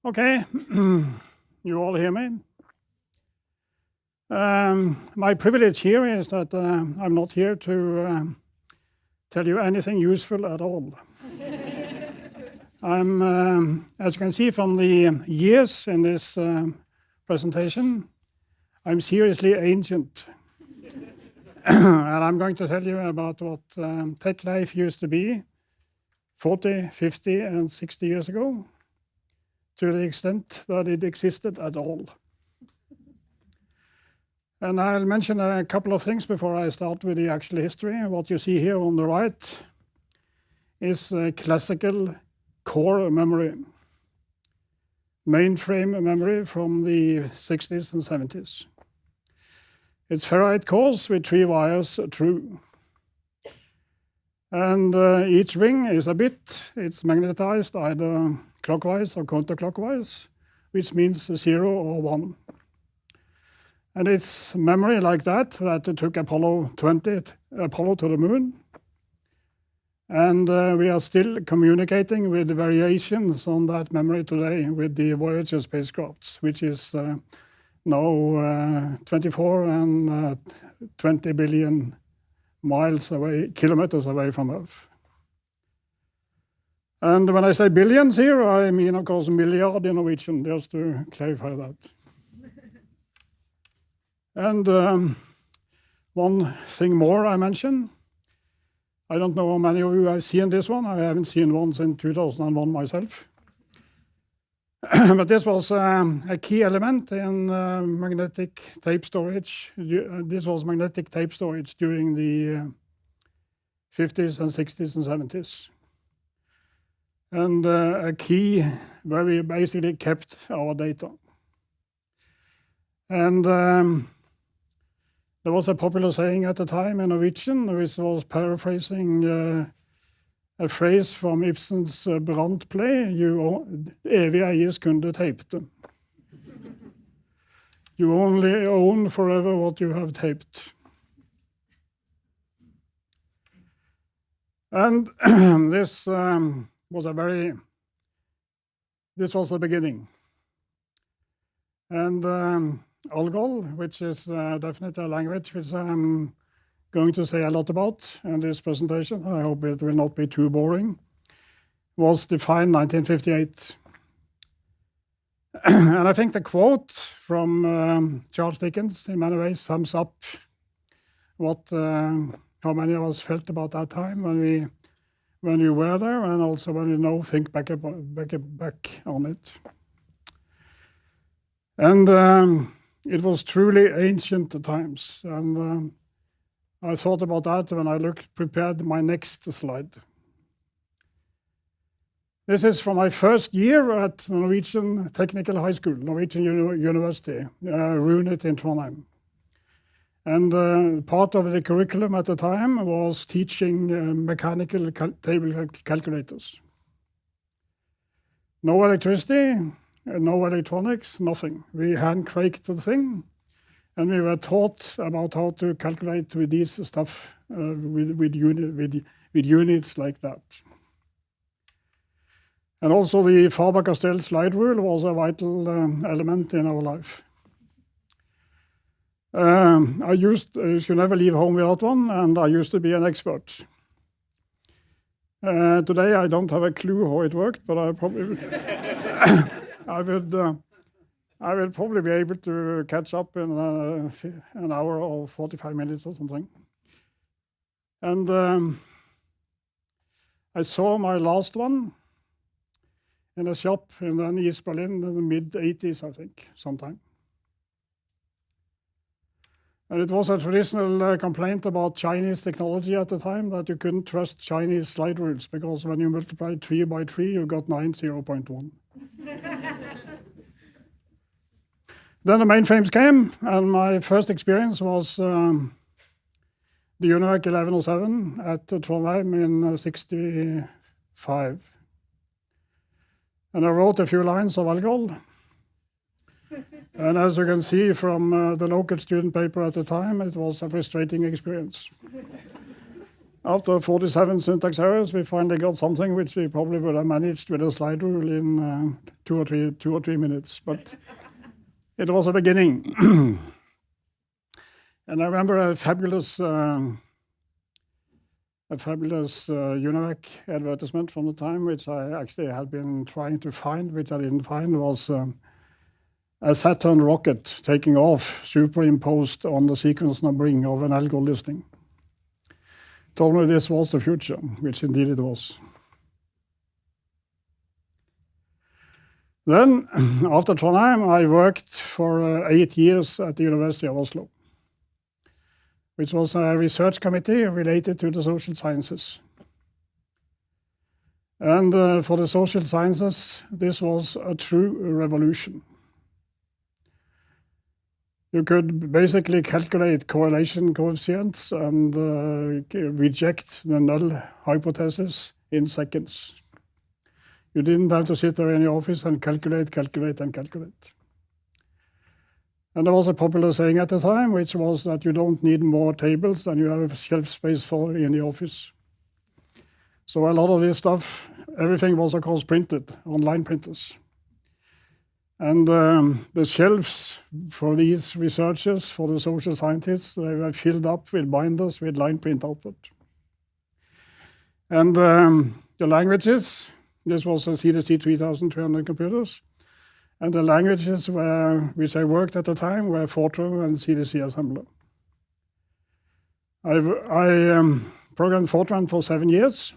Okay, you all hear me? My privilege here is that I'm not here to tell you anything useful at all. As you can see from the years in this presentation, I'm seriously ancient. And I'm going to tell you about what tech life used to be 40, 50, and 60 years ago, to the extent that it existed at all. And I'll mention a couple of things before I start with the actual history. What you see here on the right is classical core memory, mainframe memory from the 60s and 70s. It's ferrite cores with 3 wires through. And each ring is a bit. It's magnetized either clockwise or counterclockwise, which means 0 or 1. And it's memory like that it took Apollo to the moon. And we are still communicating with variations on that memory today with the Voyager spacecrafts, which is now 24 and 20 billion kilometers away from Earth. And when I say billions here, I mean, of course, milliard in Norwegian, just to clarify that. And one thing more I mention, I don't know how many of you have seen this one. I haven't seen one since 2001 myself. But this was a key element in magnetic tape storage. This was magnetic tape storage during the 50s and 60s and 70s. And a key where we basically kept our data. And there was a popular saying at the time in Norwegian, which was paraphrasing a phrase from Ibsen's Brandtplay, evig eies kunde tapte. You only own forever what you have taped. And this was the beginning. And Algol, which is definitely a language which I'm going to say a lot about in this presentation, I hope it will not be too boring, was defined 1958. And I think the quote from Charles Dickens in many ways sums up how many of us felt about that time when we were there, and also when we now think back on it. And it was truly ancient times, and I thought about that when I prepared my next slide. This is from my first year at Norwegian Technical High School, Norwegian University, Runit in Trondheim. And part of the curriculum at the time was teaching mechanical table calculators. No electricity, no electronics, nothing. We hand-cranked the thing, and we were taught about how to calculate with this stuff, with units like that. And also the Faber-Castell slide rule was a vital element in our life. You should never leave home without one, and I used to be an expert. Today I don't have a clue how it worked, but I probably I will probably be able to catch up in an hour or 45 minutes or something. And I saw my last one in a shop in East Berlin in the mid-80s, I think, sometime. And it was a traditional complaint about Chinese technology at the time, that you couldn't trust Chinese slide rules, because when you multiplied 3 by 3, you got 9, 0.1. Then the mainframes came, and my first experience was the Univac 1107 at Trondheim in 65. And I wrote a few lines of Algol. And as you can see from the local student paper at the time, it was a frustrating experience. After 47 syntax errors, we finally got something which we probably would have managed with a slide rule in 2 or 3 minutes, but it was a beginning. And I remember a fabulous Univac advertisement from the time, which I actually had been trying to find, which I didn't find, was a Saturn rocket taking off, superimposed on the sequence numbering of an Algol listing. Told me this was the future, which indeed it was. Then, after Trondheim, I worked for 8 years at the University of Oslo, which was a research committee related to the social sciences. And for the social sciences, this was a true revolution. You could basically calculate correlation coefficients and reject the null hypothesis in seconds. You didn't have to sit there in the office and calculate. And there was a popular saying at the time, which was that you don't need more tables than you have shelf space for in the office. So a lot of this stuff, everything was of course printed on line printers. And the shelves for these researchers, for the social scientists, they were filled up with binders with line print output. And the languages, this was a CDC 3300 computers, and the languages which I worked at the time were Fortran and CDC assembler. I programmed Fortran for 7 years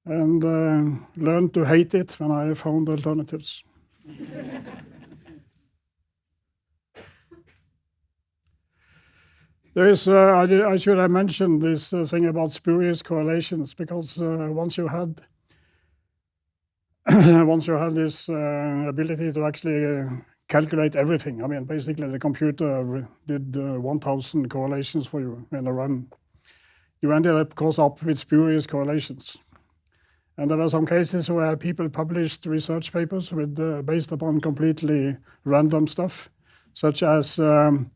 and learned to hate it when I found alternatives. There is, I should have mentioned this thing about spurious correlations, because once you had this ability to actually calculate everything, I mean, basically the computer did 1,000 correlations for you in a run. You ended up, of course, up with spurious correlations. And there were some cases where people published research papers with, based upon completely random stuff, such as there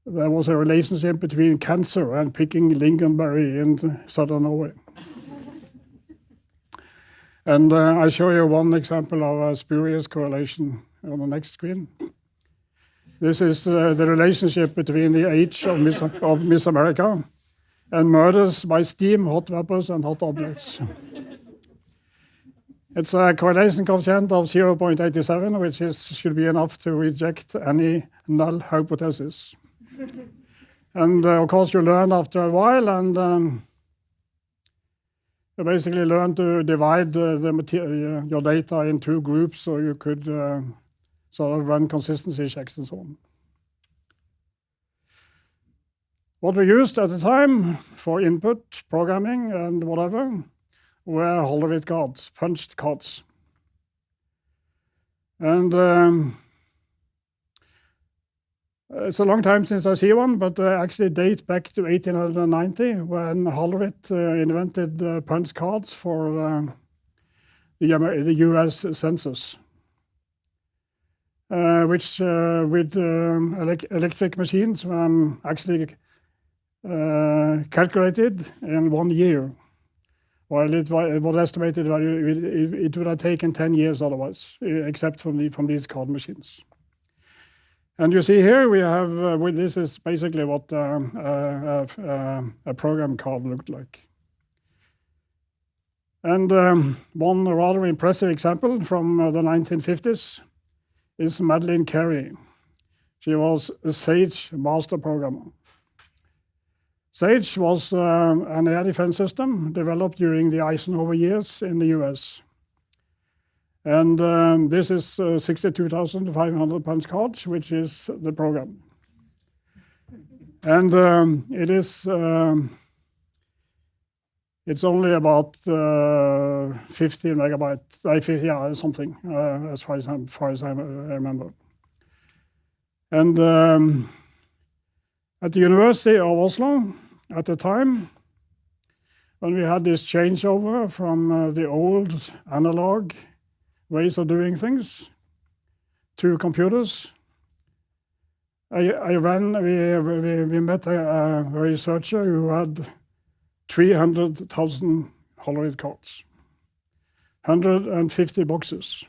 was a relationship between cancer and picking lingonberry in southern Norway. And I show you one example of a spurious correlation on the next screen. This is the relationship between the age of Miss America and murders by steam, hot vapors, and hot objects. It's a correlation coefficient of 0.87, which should be enough to reject any null hypothesis. And of course, you learn after a while, and you basically learn to divide your data in 2 groups, so you could sort of run consistency checks and so on. What we used at the time for input, programming, and whatever, were Hollerith cards, punched cards. And it's a long time since I see one, but actually date back to 1890, when Hollerith invented punch cards for the US Census, which with electric machines actually calculated in 1 year. While it was estimated that it would have taken 10 years otherwise, except from these card machines. And you see here we have, this is basically what a program card looked like. And one rather impressive example from the 1950s is Madeleine Carey. She was a SAGE master programmer. SAGE was an air defense system developed during the Eisenhower years in the US. And this is 62,500 punch cards, which is the program. And it is, it's only about 50 megabytes, yeah, something, as far as I remember. And at the University of Oslo, at the time, when we had this changeover from the old analog ways of doing things to computers, we met a researcher who had 300,000 Hollerith cards, 150 boxes.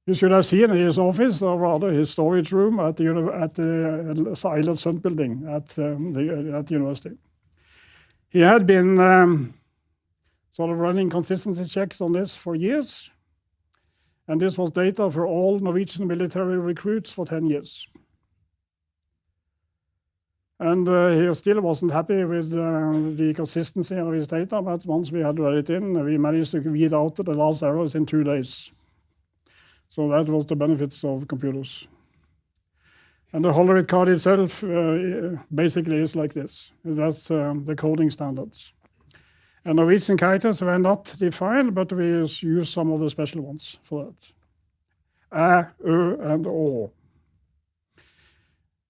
You should have seen his office, or rather his storage room at the Eilert Sundt building at the university. He had been sort of running consistency checks on this for years, and this was data for all Norwegian military recruits for 10 years. And he still wasn't happy with the consistency of his data, but once we had read it in, we managed to weed out the last errors in 2 days. So that was the benefits of computers. And the Hollerith card itself basically is like this. That's the coding standards. And Norwegian characters were not defined, but we use some of the special ones for that. And O.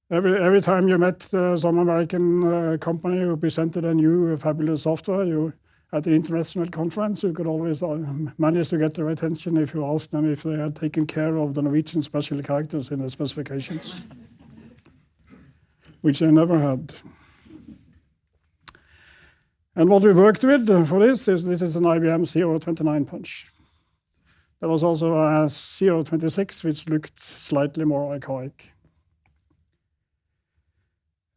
Every time you met some American company who presented a new fabulous software, at the international conference, you could always manage to get their attention if you asked them if they had taken care of the Norwegian special characters in the specifications, which they never had. And what we worked with for this is an IBM 029 punch. There was also a 026, which looked slightly more archaic.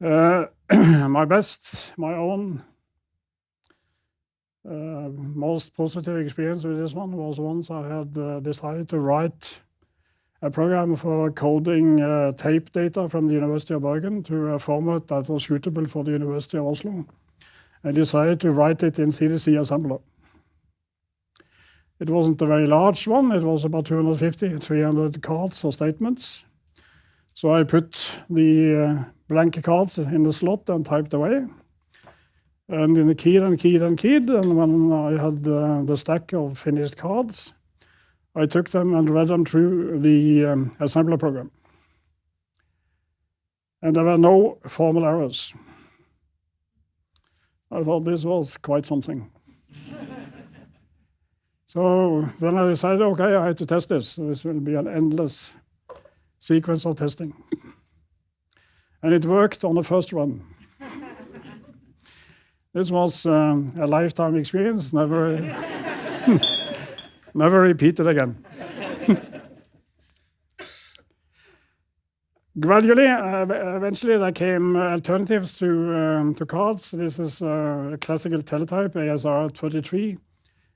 My own most positive experience with this one was once I had decided to write a program for coding tape data from the University of Bergen to a format that was suitable for the University of Oslo. I decided to write it in CDC assembler. It wasn't a very large one. It was about 250, 300 cards or statements. So I put the blank cards in the slot and typed away. And in the keyed, and when I had the stack of finished cards, I took them and read them through the assembler program. And there were no formal errors. I thought this was quite something. So then I decided, okay, I have to test this. This will be an endless sequence of testing. And it worked on the first run. This was a lifetime experience, never repeated again. Gradually, eventually there came alternatives to cards. This is a classical teletype, ASR33,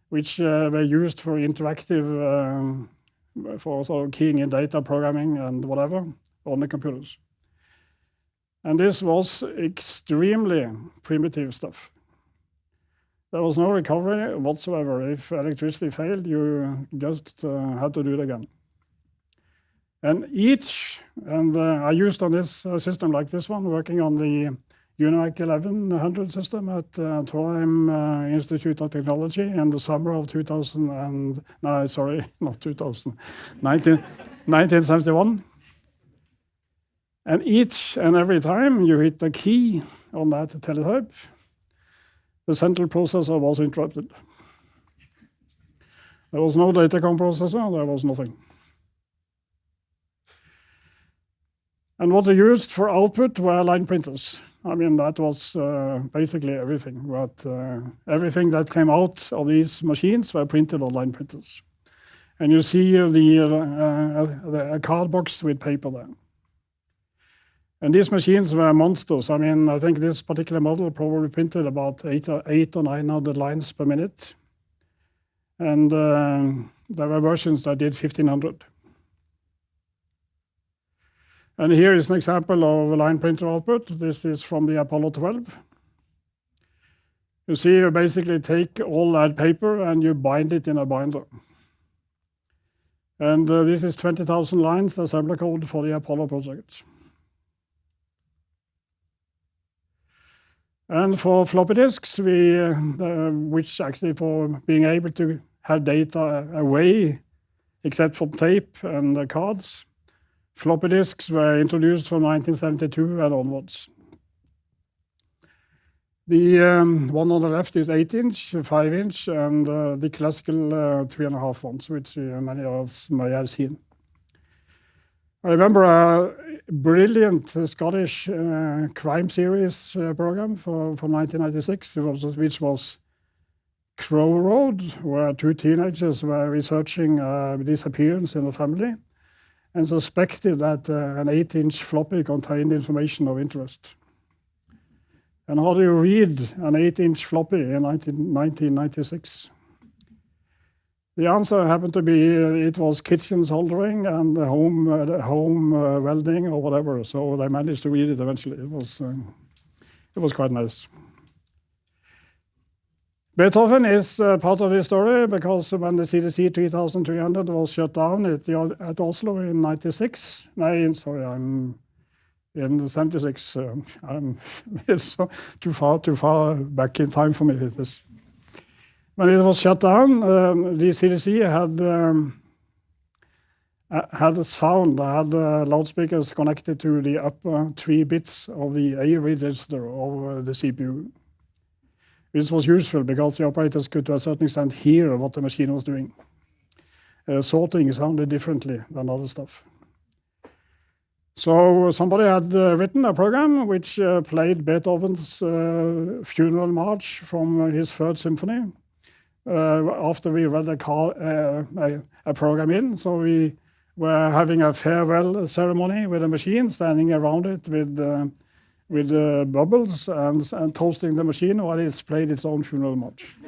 which were used for interactive, for sort of keying in data, programming and whatever on the computers. And this was extremely primitive stuff. There was no recovery whatsoever. If electricity failed, you just had to do it again. And I used on this system like this one, working on the Univac 1100 system at Norwegian Institute of Technology in the summer of 1971. And each and every time you hit the key on that teletype, the central processor was interrupted. There was no AdaCon processor, there was nothing. And what they used for output were line printers. I mean, that was basically everything. But everything that came out of these machines were printed on line printers. And you see the card box with paper there. And these machines were monsters. I mean, I think this particular model probably printed about 800 or 900 lines per minute. And there were versions that did 1,500. And here is an example of a line printer output. This is from the Apollo 12. You see, you basically take all that paper and you bind it in a binder. And this is 20,000 lines assembler code for the Apollo project. And for floppy disks, which actually for being able to have data away, except for tape and the cards, floppy disks were introduced from 1972 and onwards. The one on the left is 8-inch, 5-inch, and the classical 3.5 ones, which many of us may have seen. I remember brilliant Scottish crime series program from 1996, which was Crow Road, where two teenagers were researching disappearance in the family and suspected that an 8-inch floppy contained information of interest. And how do you read an 8-inch floppy in 1996? The answer happened to be it was kitchen soldering and home welding or whatever. So they managed to read it eventually. It was quite nice. Beethoven is part of this story because when the CDC 3300 was shut down at Oslo in 96, I'm in 76. It's too far back in time for me. When it was shut down, the CDC had sound, had loudspeakers connected to the upper 3 bits of the A register of the CPU. This was useful because the operators could to a certain extent hear what the machine was doing. Sorting sounded differently than other stuff. So somebody had written a program which played Beethoven's funeral march from his Third Symphony after we read a program in. So we were having a farewell ceremony with a machine, standing around it with bubbles and toasting the machine while it's played its own funeral march.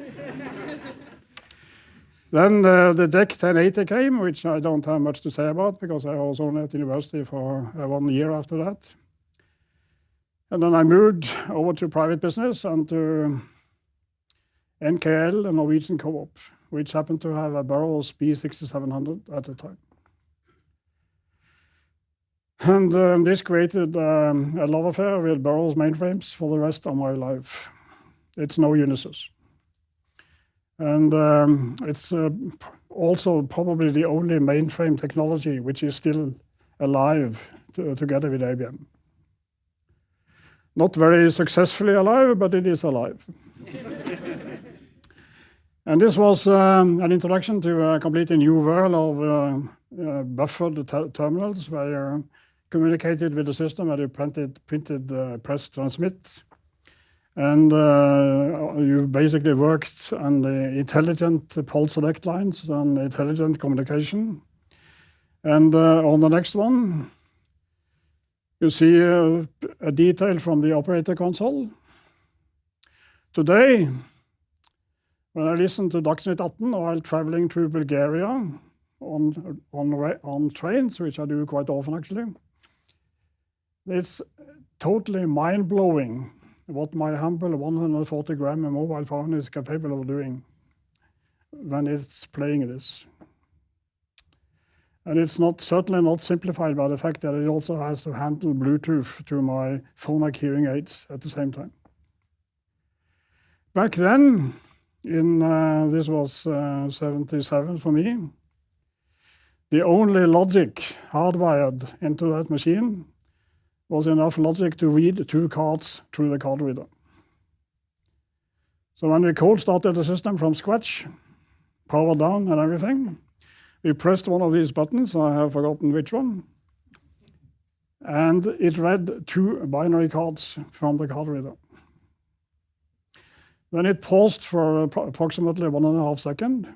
Then the DEC 1080 came, which I don't have much to say about because I was only at the university for 1 year after that. And then I moved over to private business and to NKL, a Norwegian Coop, which happened to have a Burroughs B6700 at the time. And this created a love affair with Burroughs mainframes for the rest of my life. It's no Unisys. And it's also probably the only mainframe technology which is still alive together with IBM. Not very successfully alive, but it is alive. And this was an introduction to a completely new world of buffered terminals where you communicated with the system and you printed, press, transmit. And you basically worked on the intelligent pulse select lines and intelligent communication. And on the next one, you see a detail from the operator console. Today, when I listen to Dagsnytt 18 while traveling through Bulgaria on trains, which I do quite often actually, it's totally mind-blowing what my humble 140-gram mobile phone is capable of doing when it's playing this. And it's certainly not simplified by the fact that it also has to handle Bluetooth to my phonic hearing aids at the same time. Back then, this was 77 for me, the only logic hardwired into that machine was enough logic to read 2 cards through the card reader. So when we cold started the system from scratch, power down and everything, we pressed one of these buttons, I have forgotten which one, and it read 2 binary cards from the card reader. Then it paused for approximately 1.5 seconds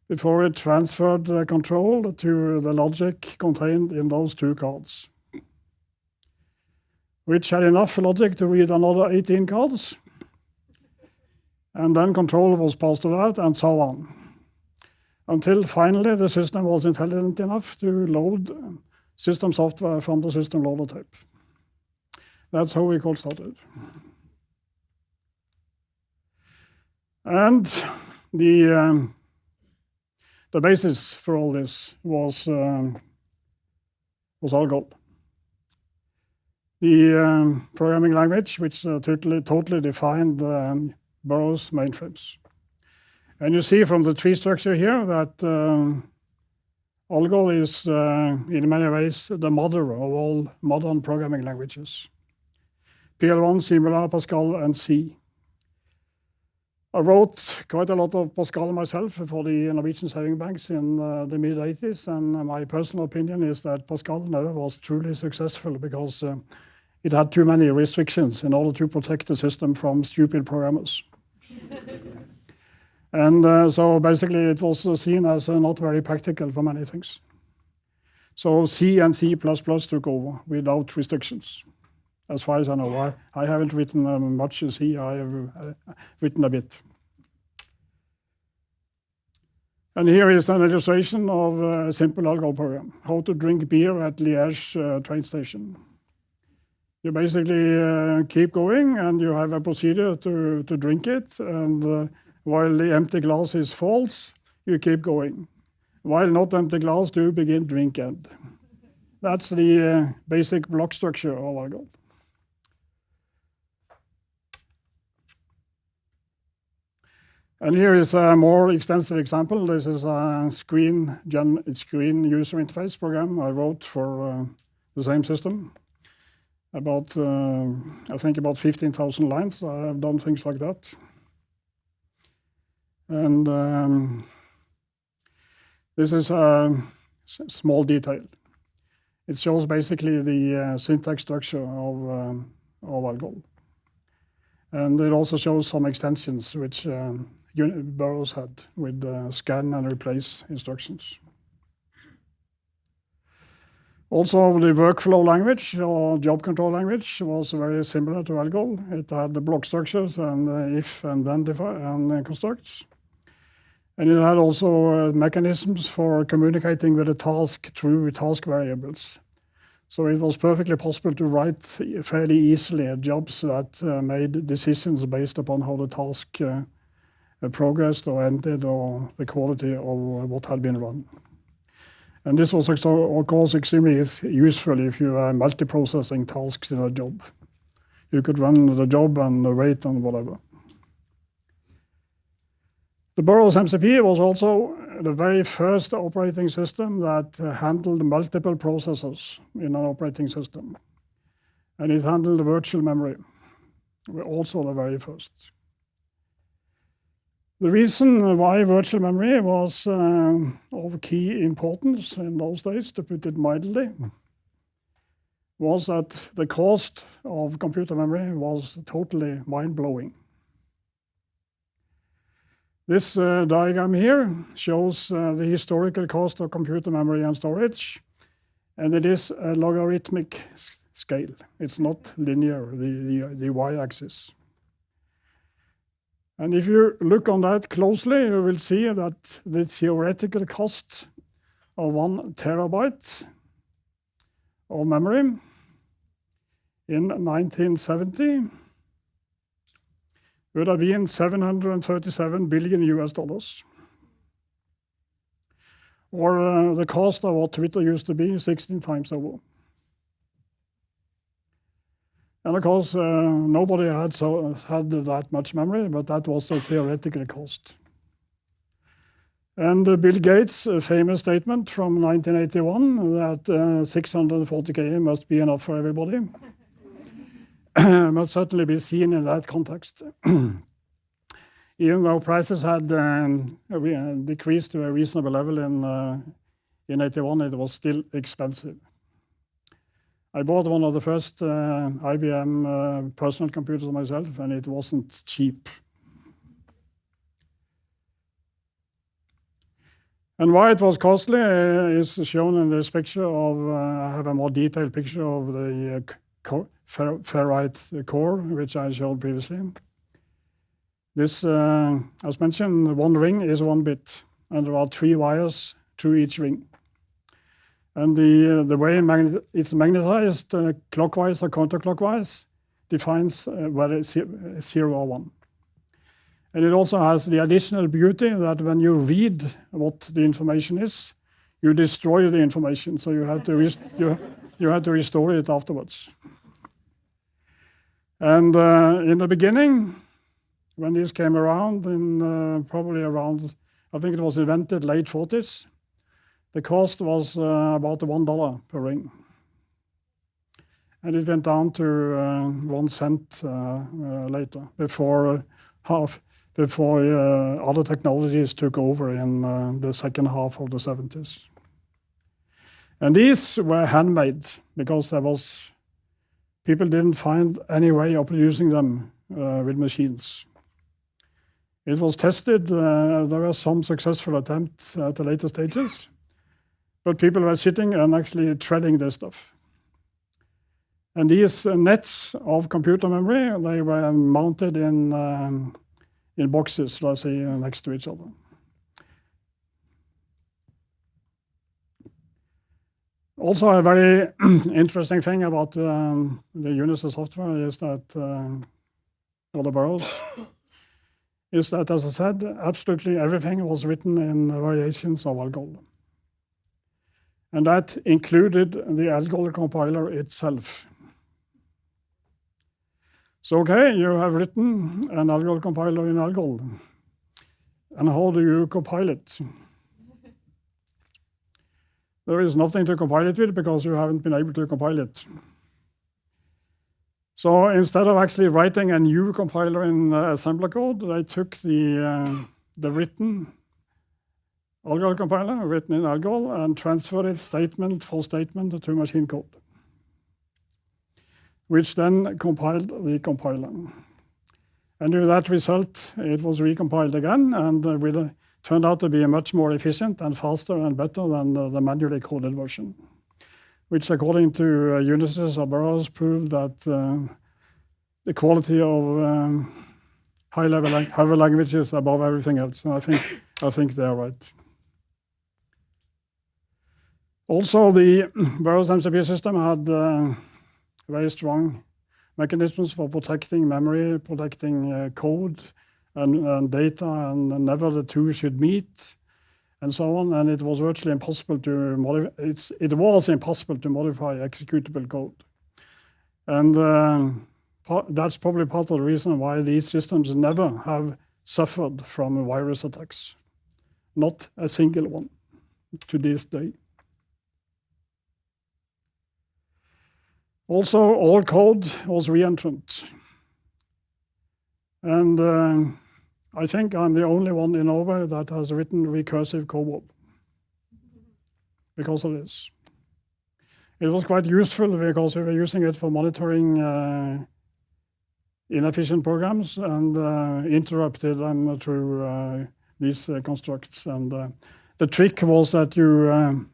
before it transferred the control to the logic contained in those 2 cards, which had enough logic to read another 18 cards. And then control was passed to that, and so on. Until finally the system was intelligent enough to load system software from the system loader tape. That's how we cold started. And the basis for all this was Algol, the programming language which totally defined Burroughs mainframes. And you see from the tree structure here that Algol is in many ways the mother of all modern programming languages. PL1, C, Pascal, and C. I wrote quite a lot of Pascal myself for the Norwegian saving banks in the mid-80s, and my personal opinion is that Pascal never was truly successful because it had too many restrictions in order to protect the system from stupid programmers. And so basically it was seen as not very practical for many things. So C and C++ took over without restrictions. As far as I know, I haven't written much in C, I have written a bit. And here is an illustration of a simple Algol program, how to drink beer at Liège train station. You basically keep going and you have a procedure to drink it, and while the empty glass is false, you keep going. While not empty glass, do begin drink end. That's the basic block structure of Algol. And here is a more extensive example. This is a screen user interface program I wrote for the same system. About, I think about 15,000 lines. I have done things like that. And this is a small detail. It shows basically the syntax structure of Algol. And it also shows some extensions which Burroughs had with scan and replace instructions. Also, the workflow language or job control language was very similar to Algol. It had the block structures and if and then and constructs. And it had also mechanisms for communicating with the task through task variables. So it was perfectly possible to write fairly easily jobs that made decisions based upon how the task progressed or ended or the quality of what had been run. And this was, of course, extremely useful if you are multiprocessing tasks in a job. You could run the job and wait and whatever. The Burroughs MCP was also the very first operating system that handled multiple processors in an operating system. And it handled the virtual memory, also the very first. The reason why virtual memory was of key importance in those days, to put it mildly, was that the cost of computer memory was totally mind-blowing. This diagram here shows the historical cost of computer memory and storage, and it is a logarithmic scale. It's not linear, the y-axis. And if you look on that closely, you will see that the theoretical cost of 1 terabyte of memory in 1970 would have been $737 billion US. Or the cost of what Twitter used to be 16 times over. And of course, nobody had that much memory, but that was the theoretical cost. And Bill Gates' famous statement from 1981 that 640K must be enough for everybody must certainly be seen in that context. Even though prices had decreased to a reasonable level in 81, it was still expensive. I bought one of the first IBM personal computers myself, and it wasn't cheap. And why it was costly is shown in this picture of, I have a more detailed picture of the ferrite core, which I showed previously. This, as mentioned, one ring is 1 bit, and there are 3 wires through each ring. And the way it's magnetized clockwise or counterclockwise defines whether it's 0 or 1. And it also has the additional beauty that when you read what the information is, you destroy the information, so you have to you have to restore it afterwards. And in the beginning, when this came around, in probably around, I think it was invented late 40s, the cost was about $1 per ring. And it went down to 1 cent later, before before other technologies took over in the second half of the 70s. And these were handmade because people didn't find any way of producing them with machines. It was tested, there were some successful attempts at the later stages, but people were sitting and actually threading this stuff. And these nets of computer memory, they were mounted in boxes, let's say, next to each other. Also, a very interesting thing about the Unisys software is that, or the Burroughs, is that, as I said, absolutely everything was written in variations of Algol. And that included the Algol compiler itself. So, okay, you have written an Algol compiler in Algol. And how do you compile it? There is nothing to compile it with because you haven't been able to compile it. So instead of actually writing a new compiler in assembler code, they took the written Algol compiler, written in Algol, and transferred it statement for statement to machine code, which then compiled the compiler. And with that result, it was recompiled again, and turned out to be much more efficient and faster and better than the manually coded version, which according to Unisys or Burroughs proved that the quality of high-level language is above everything else. And I think they're right. Also, the Burroughs MCP system had very strong mechanisms for protecting memory, protecting code, and data, and never the two should meet, and so on. And it was virtually impossible to modify. It was impossible to modify executable code, and that's probably part of the reason why these systems never have suffered from virus attacks. Not a single one to this day. Also, all code was reentrant. And I think I'm the only one in Norway that has written recursive COBOL because of this. It was quite useful because we were using it for monitoring inefficient programs and interrupted them through these constructs. And the trick was that you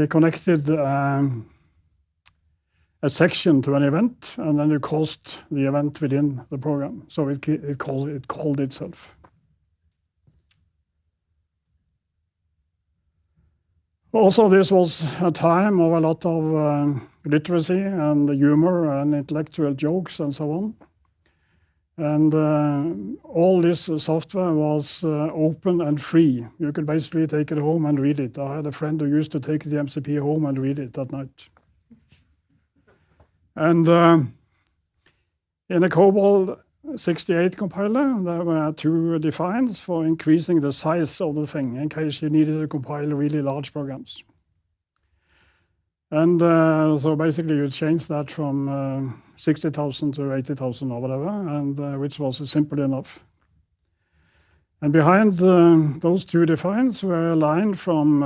connected a section to an event, and then you caused the event within the program. So it called itself. Also, this was a time of a lot of literacy and humor and intellectual jokes and so on. And all this software was open and free. You could basically take it home and read it. I had a friend who used to take the MCP home and read it at night. And in a COBOL 68 compiler, there were two defines for increasing the size of the thing in case you needed to compile really large programs. And so basically you change that from 60,000 to 80,000 or whatever, and which was simple enough. And behind those two defines were a line from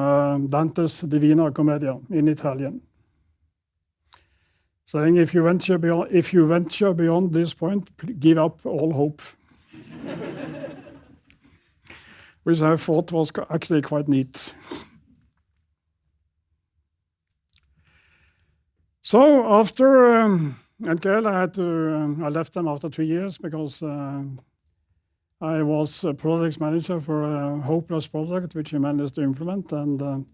Dante's Divina Commedia in Italian, saying, if you venture beyond this point, give up all hope. Which I thought was actually quite neat. So after NKL, I left them after 2 years because I was a project manager for a hopeless project which we managed to implement, and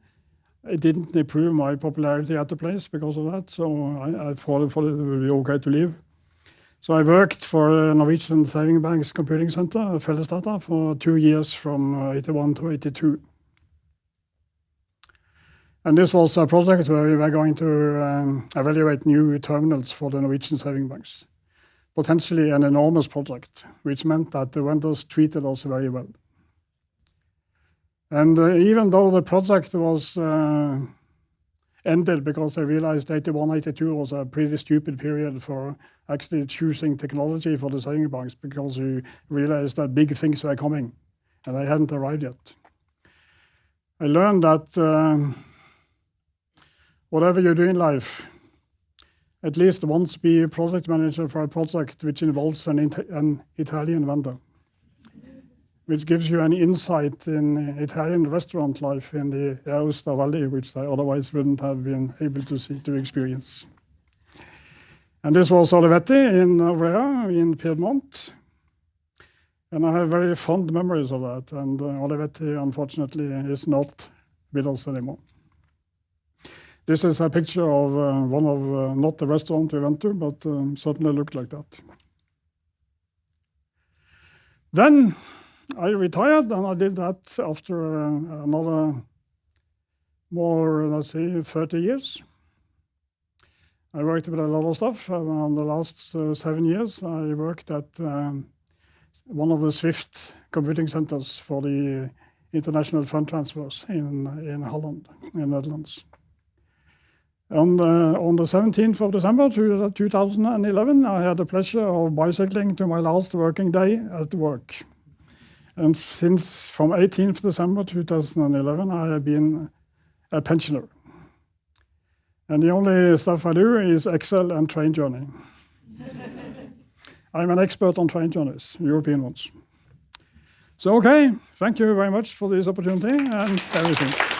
it didn't improve my popularity at the place because of that, so I thought it would be okay to leave. So I worked for Norwegian Saving Bank's Computing Center, Fellesdata, for 2 years from 81 to 82. And this was a project where we were going to evaluate new terminals for the Norwegian saving banks. Potentially an enormous project, which meant that the vendors treated us very well. And even though the project was ended because I realized 81, 82 was a pretty stupid period for actually choosing technology for the saving banks, because you realized that big things were coming and they hadn't arrived yet. I learned that whatever you do in life, at least once be a project manager for a project which involves an Italian vendor, which gives you an insight in Italian restaurant life in the Aosta Valley, which I otherwise wouldn't have been able to experience. And this was Olivetti in Ivrea in Piedmont. And I have very fond memories of that. And Olivetti, unfortunately, is not with us anymore. This is a picture of one of, not the restaurant we went to, but certainly looked like that. Then I retired, and I did that after another more, let's say, 30 years. I worked with a lot of stuff. In the last 7 years, I worked at one of the SWIFT computing centers for the international fund transfers in Holland, in the Netherlands. On the 17th of December 2011, I had the pleasure of bicycling to my last working day at work. And since from 18th December 2011, I have been a pensioner. And the only stuff I do is Excel and train journey. I'm an expert on train journeys, European ones. So, okay, thank you very much for this opportunity and everything.